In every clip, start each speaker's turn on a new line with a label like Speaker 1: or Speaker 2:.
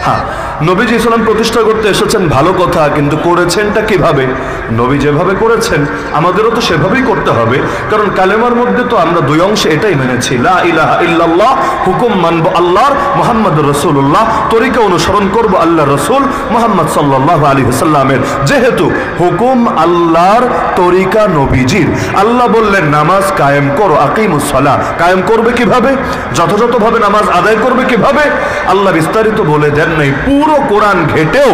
Speaker 1: হ্যাঁ, নবীজি ইসলাম প্রতিষ্ঠা করতে এসেছেন ভালো কথা, কিন্তু করেছেনটা কিভাবে? নবী যেভাবে করেছেন আমাদেরও তো সেভাবেই করতে হবে। কারণ কালেমার মধ্যে তো আমরা দুই অংশে এটাই মেনেছি, লা ইলাহা ইল্লাল্লাহ, হুকুম মানবো আল্লাহর, মুহাম্মদুর রাসূলুল্লাহ, তরিকা অনুসরণ করব আল্লাহর রাসূল মুহাম্মদ সাল্লাল্লাহু আলাইহি ওয়াসাল্লামের। যেহেতু হুকুম আল্লাহর, তরিকা নবীজির। আল্লাহ বললেন নামাজ কায়েম করো, আকিমুস সালাহ। কায়েম করবে কিভাবে? যথাযথভাবে নামাজ আদায় করবে কিভাবে? আল্লাহ বিস্তারিত বলে দেন নাই। পুরো কোরআন ঘেটেও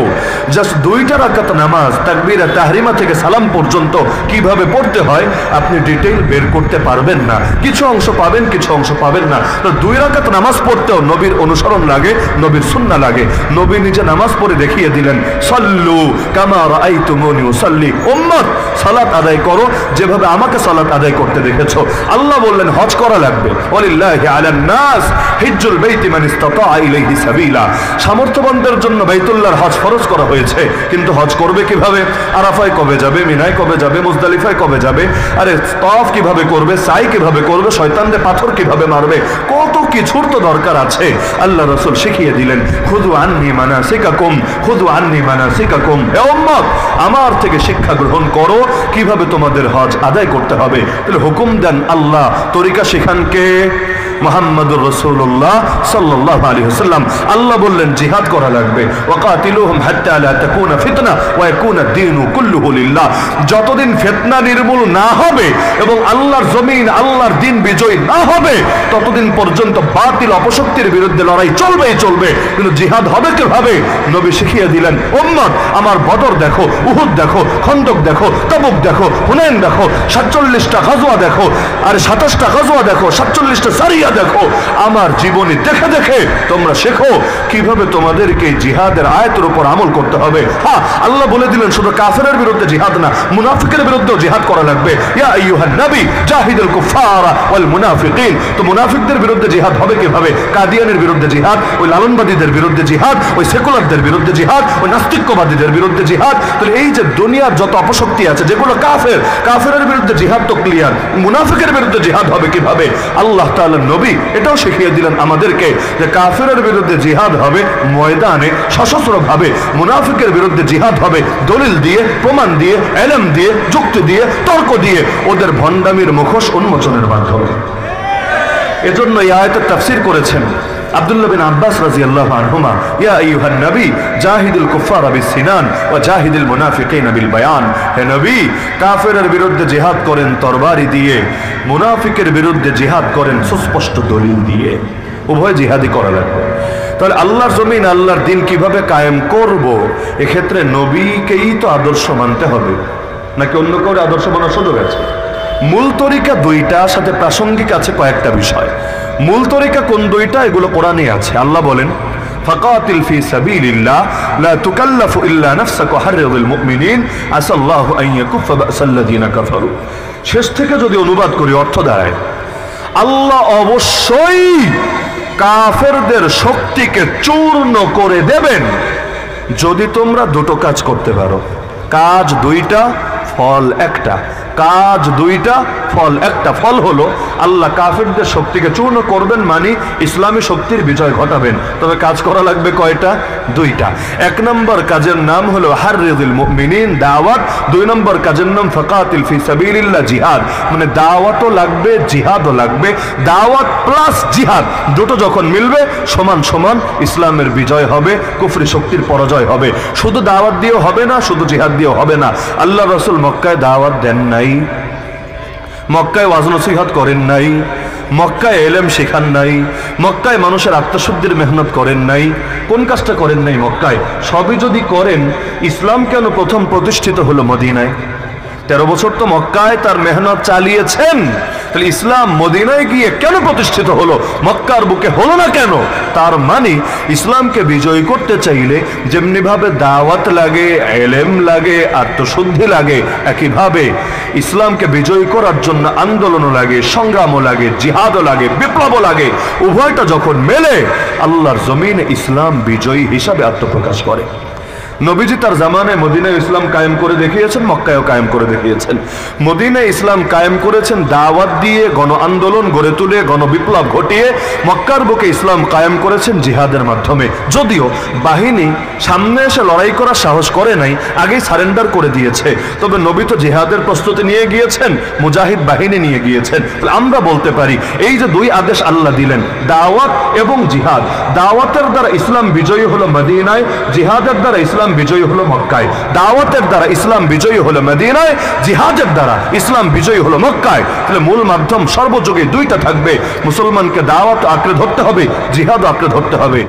Speaker 1: জাস্ট 2টা রাকাত নামাজ তাকবীরা তাহরিমা থেকে সালাম পর্যন্ত কিভাবে পড়তে হয় আপনি ডিটেইল বের করতে পারবেন না। কিছু অংশ পাবেন, কিছু অংশ পাবেন না। তো 2 রাকাত নামাজ পড়তেও নবীর অনুসরণ লাগে, নবীর সুন্নাহ লাগে। নবী নিজে নামাজ পড়ে দেখিয়ে দিলেন, সাল্লু কামা রাআইতুমুনি উসাল্লি। উম্মত, সালাত আদায় করো যেভাবে আমাকে সালাত আদায় করতে দেখেছো। আল্লাহ বললেন হজ করা লাগবে, ওয়ালিল্লাহি আলান নাস হিজ্জুল বাইতি মান ইসতাতা ইলাইহি সাবিলা। সামর্থ্যবানদের জন্য বাইতুল্লাহর হজ ফরজ করা হয়েছে, কিন্তু হজ করবে কিভাবে? আরাফায় কবে যাবে, মিনায় কবে যাবে, মুজদালিফায় কবে যাবে, আরে তওয়াফ কিভাবে করবে, সাই কিভাবে করবে, শয়তানদের পাথর কিভাবে মারবে, কত কিছুর তো দরকার আছে। আল্লাহ রাসূল শিখিয়ে দিলেন, খুযু আন্নী মানাসিকাকুম, খুযু আন্নী মানাসিকাকুম। হে উম্মত, আমার থেকে শিক্ষা গ্রহণ করো কিভাবে তোমাদের হজ আদায় করতে হবে। তাহলে হুকুম দেন আল্লাহ, তরিকা শিখান কে? মুহাম্মদুর রাসূলুল্লাহ সাল্লাল্লাহু আলাইহি ওয়াসাল্লাম। আল্লাহ বললেন জিহাদ করা লাগবে, ওয়াকাতিলুহুম হাত্তা লা তাকুনা ফিতনা ওয়া ইয়াকুনা দ্বীনু কুল্লুহু লিল্লাহ। যতদিন ফিতনা নির্মূল না হবে এবং আল্লাহর জমিন, আল্লাহর দ্বীন বিজয় না হবে, ততদিন পর্যন্ত বাতিল অপশক্তির বিরুদ্ধে লড়াই চলবেই চলবে। কিন্তু জিহাদ হবে কিভাবে? নবী শিখিয়ে দিলেন, উম্মত আমার বদর দেখো, উহুদ দেখো, খন্দক দেখো, তাবুক দেখো, হুনাইন দেখো, 47টা গাজওয়া দেখো, আর 27টা গাজওয়া দেখো, 47টা সারিয়া দেখো। আমার জীবনী দেখে দেখে তোমরা শেখো কিভাবে তোমাদেরকে জিহাদের আয়াতের উপর আমল করতে হবে। হ্যাঁ, আল্লাহ বলে দিলেন শুধু কাফেরের বিরুদ্ধে জিহাদ না, মুনাফিকের বিরুদ্ধেও জিহাদ করা লাগবে। ইয়া আইয়ুহান নবী জাহিদুল কুফারা ওয়াল মুনাফিকিন। তো মুনাফিকদের বিরুদ্ধে জিহাদ হবে কিভাবে? কাদিয়ানের বিরুদ্ধে জিহাদ, ওই লালনবাদীদের বিরুদ্ধে জিহাদ, ওই সেকুলারদের বিরুদ্ধে জিহাদ, ওই নাস্তিক্যবাদীদের বিরুদ্ধে জিহাদ। তো এই যে দুনিয়ার যত অপশক্তি আছে যেগুলো কাফের, কাফেরের বিরুদ্ধে জিহাদ তো ক্লিয়ার, মুনাফিকের বিরুদ্ধে জিহাদ হবে কিভাবে? আল্লাহ তাআলা নবী এটাও শিখিয়ে দিলেন আমাদেরকে যে কাফেরের বিরুদ্ধে জিহাদ হবে ময়দানে সশস্ত্র ভাবে, মুনাফিকের বিরুদ্ধে জিহাদ হবে দলিল দিয়ে, প্রমাণ দিয়ে, ইলম দিয়ে, যুক্তি দিয়ে, তর্ক দিয়ে, ওদের ভণ্ডামির মুখোশ উন্মোচনের মাধ্যমে। এজন্য এই আয়াতের তাফসীর করেছেন আব্দুল্লাহ বিন আব্বাস রাদিয়াল্লাহু আনহুমা, ইয়া আইয়ুহান নবী জাহিদুল কুফারা বিসসিনান ওয়া জাহিদুল মুনাফিকিনা বিল বায়ান। হে নবী, কাফেরের বিরুদ্ধে জিহাদ করেন তরবারি দিয়ে, মুনাফিকের বিরুদ্ধে জিহাদ করেন সুস্পষ্ট দলিল দিয়ে। উভয় জিহাদই করা লাগবে। তাহলে আল্লাহর জমিন, আল্লাহর দ্বীন কিভাবে কায়েম করব, এক্ষেত্রে নবীকেই তো আদর্শ মানতে হবে, নাকি অন্য কাউকে আদর্শ মানার সুযোগ আছে? মূল তরিকা 2টা, সাথে প্রাসঙ্গিক আছে কয়েকটা বিষয়। মূল তরিকা কোন 2টা? এগুলো কোরআনে আছে। আল্লাহ বলেন, ফাকাতিল ফি সাবিলিল্লাহ লা তুকাল্লাফু ইল্লা নাফসাকা হাররিল মুমিনিন আসাল্লাহু আন ইয়াকুফা বাসাল্লাযিনা কাফারু। শেষ থেকে যদি অনুবাদ করি অর্থ দাঁড়ায়, আল্লাহ অবশ্যই কাফেরদের শক্তিকে চূর্ণ করে দেবেন যদি তোমরা 2টো কাজ করতে পারো। কাজ 2টা, ফল 1টা। কাজ 2টা, ফল 1টা। ফল হলো আল্লাহ কাফেরদের শক্তিকে চূর্ণ করবেন, মানে ইসলামী শক্তির বিজয় ঘটাবেন। তবে কাজ করা লাগবে কয়টা? 2টা। 1 নম্বর কাজের নাম হলো হাররিল মুমিনিন, দাওয়াত। 2 নম্বর কাজের নাম ফাকাতিল ফি সাবিলিল্লাহ, জিহাদ। মানে দাওয়াতও লাগবে, জিহাদও লাগবে। দাওয়াত প্লাস জিহাদ দুটো যখন মিলবে সমান সমান ইসলামের বিজয় হবে, কুফরি শক্তির পরাজয় হবে। শুধু দাওয়াত দিয়েও হবে না, শুধু জিহাদ দিয়েও হবে না। আল্লাহ রাসূল মক্কায় দাওয়াত দেন নাই, মক্কায় ওয়াজ নসিহত করেন নাই, মক্কায় ইলম শেখান নাই, মক্কায় মানুষের আত্মশুদ্ধির মেহনত করেন নাই। কোন কাজটা করেন নাই মক্কায়? সবই যদি করেন, ইসলাম কেন প্রথম প্রতিষ্ঠিত হলো মদিনায়? 13 বছর তো মক্কায় তার মেহনত চালিয়েছেন, তাহলে ইসলাম মদিনায় গিয়ে কেন প্রতিষ্ঠিত হলো, মক্কার বুকে হলো না কেন? তার মানে ইসলামকে বিজয় করতে চাইলে যেমনি ভাবে দাওয়াত লাগে, ইলম লাগে, আত্মশুদ্ধি লাগে, একইভাবে ইসলামকে বিজয় করার জন্য আন্দোলনও লাগে, সংগ্রামও লাগে, জিহাদও লাগে, বিপ্লবও লাগে। উভয়টা যখন মেলে আল্লাহর জমিনে ইসলাম বিজয়ী হিসাবে আত্মপ্রকাশ করে। নবীজি তার জামানায় মদিনায় ইসলাম কায়েম করে দেখিয়েছেন, মক্কায়ও কায়েম করে দেখিয়েছেন। মদিনায় ইসলাম কায়েম করেছেন দাওয়াত দিয়ে, গণ আন্দোলন গড়ে তুলে, গণবিপ্লব ঘটিয়ে। মক্কার বুকে ইসলাম কায়েম করেছেন জিহাদের মাধ্যমে। যদিও বাহিনী সামনে এসে লড়াই করার সাহস করে নাই, আগেই সারেন্ডার করে দিয়েছে। তবে নবী তো জিহাদের প্রস্তুতি নিয়ে গিয়েছেন, মুজাহিদ বাহিনী নিয়ে গিয়েছেন। আমরা বলতে পারি এই যে দুই আদেশ আল্লাহ দিলেন, দাওয়াত এবং জিহাদ। দাওয়াতের দ্বারা ইসলাম বিজয়ী হলো মদিনায়, জিহাদের দ্বারা ইসলাম বিজয়ী হলো মক্কায়। দাওয়াতের দ্বারা ইসলাম বিজয়ী হলো মদিনায়, জিহাদের দ্বারা ইসলাম বিজয়ী হলো মক্কায়। তাহলে মূল মাধ্যম সর্বযুগে দুইটা থাকবে। মুসলমানকে দাওয়াত আঁকড়ে ধরতে হবে, জিহাদ আঁকড়ে ধরতে হবে।